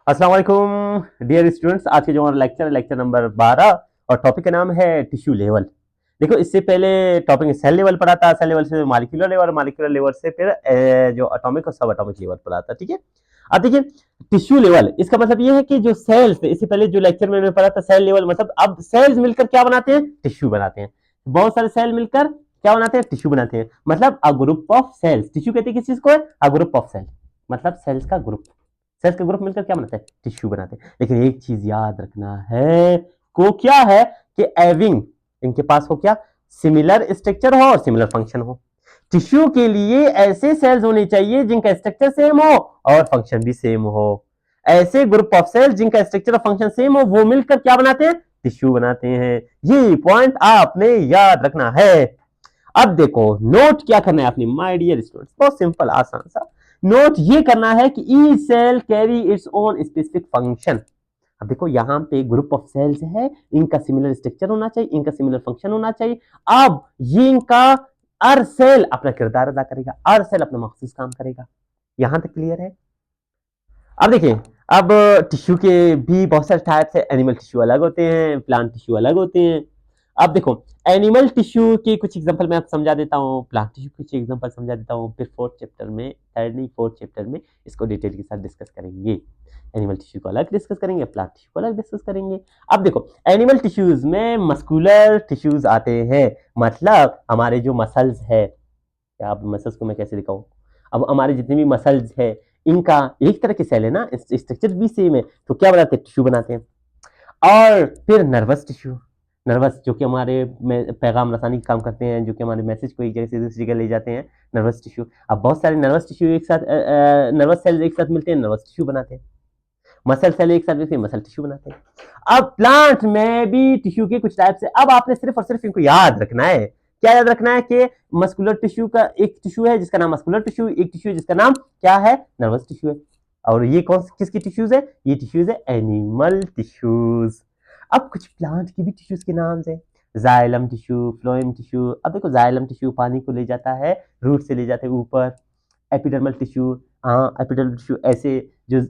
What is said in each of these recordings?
अस्सलाम वालेकुम dear students. आज के जो हमारा लेक्चर है लेक्चर नंबर 12 और टॉपिक का नाम है टिश्यू लेवल। देखो इससे पहले टॉपिक सेल लेवल पढ़ा था, सेल लेवल से मॉलिक्यूलर लेवल, मॉलिक्यूलर लेवल से फिर जो एटॉमिक और सब एटॉमिक लेवल पढ़ा था। ठीक है, अब देखिए टिश्यू लेवल इसका मतलब ये है कि जो सेल्स थे, इससे पहले जो लेक्चर में पढ़ा था सेल लेवल, मतलब अब सेल्स मिलकर क्या बनाते हैं, टिश्यू बनाते हैं। बहुत सारे सेल मिलकर क्या बनाते हैं, टिश्यू बनाते हैं। मतलब a group of cells, tissue कहते हैं किस चीज को है, अ ग्रुप ऑफ सेल, मतलब सेल्स का ग्रुप। सेल्स का ग्रुप मिलकर क्या बनाते हैं, टिश्यू बनाते हैं। लेकिन एक चीज याद रखना है, को क्या है कि एविंग, इनके पास हो क्या, सिमिलर स्ट्रक्चर हो और सिमिलर फंक्शन हो। टिश्यू के लिए ऐसे सेल्स होने चाहिए जिनका स्ट्रक्चर सेम हो और फंक्शन भी सेम हो। ऐसे ग्रुप ऑफ सेल्स जिनका स्ट्रक्चर और फंक्शन सेम हो, वो मिलकर क्या बनाते हैं, टिश्यू बनाते हैं। ये पॉइंट आपने याद रखना है। अब देखो नोट क्या करना है आपने, माय डियर स्टूडेंट्स, बहुत सिंपल आसान सा नोट ये करना है कि each cell carry its own specific function. अब देखो यहाँ पे ग्रुप ऑफ सेल्स है, इनका सिमिलर स्ट्रक्चर होना चाहिए, इनका सिमिलर फंक्शन होना चाहिए। अब ये इनका हर सेल अपना किरदार अदा करेगा, हर सेल अपना मखसूस काम करेगा। यहां तक क्लियर है। अब देखिए, अब टिश्यू के भी बहुत सारे टाइप्स है। एनिमल टिश्यू अलग होते हैं, प्लांट टिश्यू अलग होते हैं। अब देखो एनिमल टिश्यू के कुछ एग्जांपल मैं आपको समझा देता हूँ, प्लांट टिश्यू के कुछ एग्जांपल समझा देता हूँ, फिर फोर्थ चैप्टर में, थर्ड नहीं फोर्थ चैप्टर में इसको डिटेल के साथ डिस्कस करेंगे। एनिमल टिश्यू को अलग डिस्कस करेंगे, प्लांट टिश्यू को अलग डिस्कस करेंगे। अब देखो एनिमल टिश्यूज में मस्कुलर टिश्यूज आते हैं, मतलब हमारे जो मसल्स है, क्या आप मसल्स को मैं कैसे दिखाऊं, अब हमारे जितने भी मसल्स है इनका एक तरह के सेल है ना, स्ट्रक्चर भी सेम है, तो क्या बनाते हैं, टिश्यू बनाते हैं। और फिर नर्वस टिश्यू, नर्वस जो कि हमारे पैगाम रसानी का काम करते हैं, जो कि हमारे मैसेज को एक जगह से दूसरी जगह ले जाते हैं, नर्वस टिश्यू। अब बहुत सारे नर्वस टिश्यू एक साथ, नर्वस सेल्स एक साथ मिलते हैं, नर्वस टिश्यू बनाते हैं। मसल सेल एक साथ मिलते हैं, मसल टिश्यू बनाते हैं। अब प्लांट में भी टिश्यू के कुछ टाइप्स है। अब आपने सिर्फ और सिर्फ इनको याद रखना है। क्या याद रखना है कि मस्कुलर टिश्यू का एक टिश्यू है जिसका नाम मस्कुलर टिश्यू, एक टिश्यू है जिसका नाम क्या है, नर्वस टिश्यू है। और ये कौन किसकी टिश्यूज है, ये टिश्यूज है एनिमल टिश्यूज। अब कुछ प्लांट की भी टिश्यूज के नाम है, जाइलम टिश्यू, फ्लोएम टिश्यू। अब देखो जाइलम टिश्यू पानी को ले जाता है, रूट से ले जाते हैं ऊपर। एपिडर्मल टिश्यू, हाँ एपिडर्मल टिश्यू ऐसे जो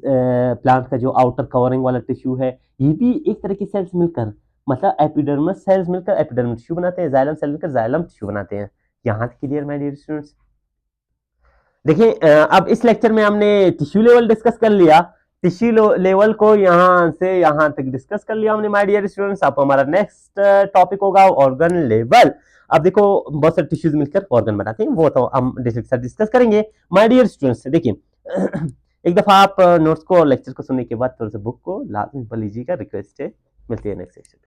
प्लांट का जो आउटर कवरिंग वाला टिश्यू है, ये भी एक तरह की सेल्स मिलकर, मतलब एपिडर्मस सेल्स मिलकर एपिडर्मल टिश्यू बनाते हैं, जाइलम सेल मिलकर जाइलम टिश्यू बनाते हैं। यहाँ तक क्लियर माय डियर स्टूडेंट्स। देखिए अब इस लेक्चर में हमने टिश्यू लेवल डिस्कस कर लिया, टिश्यू लेवल को यहाँ से यहाँ तक डिस्कस कर लिया हमने माय डियर स्टूडेंट्स। अब हमारा नेक्स्ट टॉपिक होगा ऑर्गन लेवल। अब देखो बहुत सारे टिश्यूज मिलकर ऑर्गन बनाते हैं, वो तो हम डिस्कस करेंगे माय डियर स्टूडेंट्स। देखिए एक दफा आप नोट्स को और लेक्चर को सुनने के बाद थोड़ा सा बुक को लाजमी पढ़ लीजिएगा, रिक्वेस्ट है। मिलती है नेक्स्ट सेशन।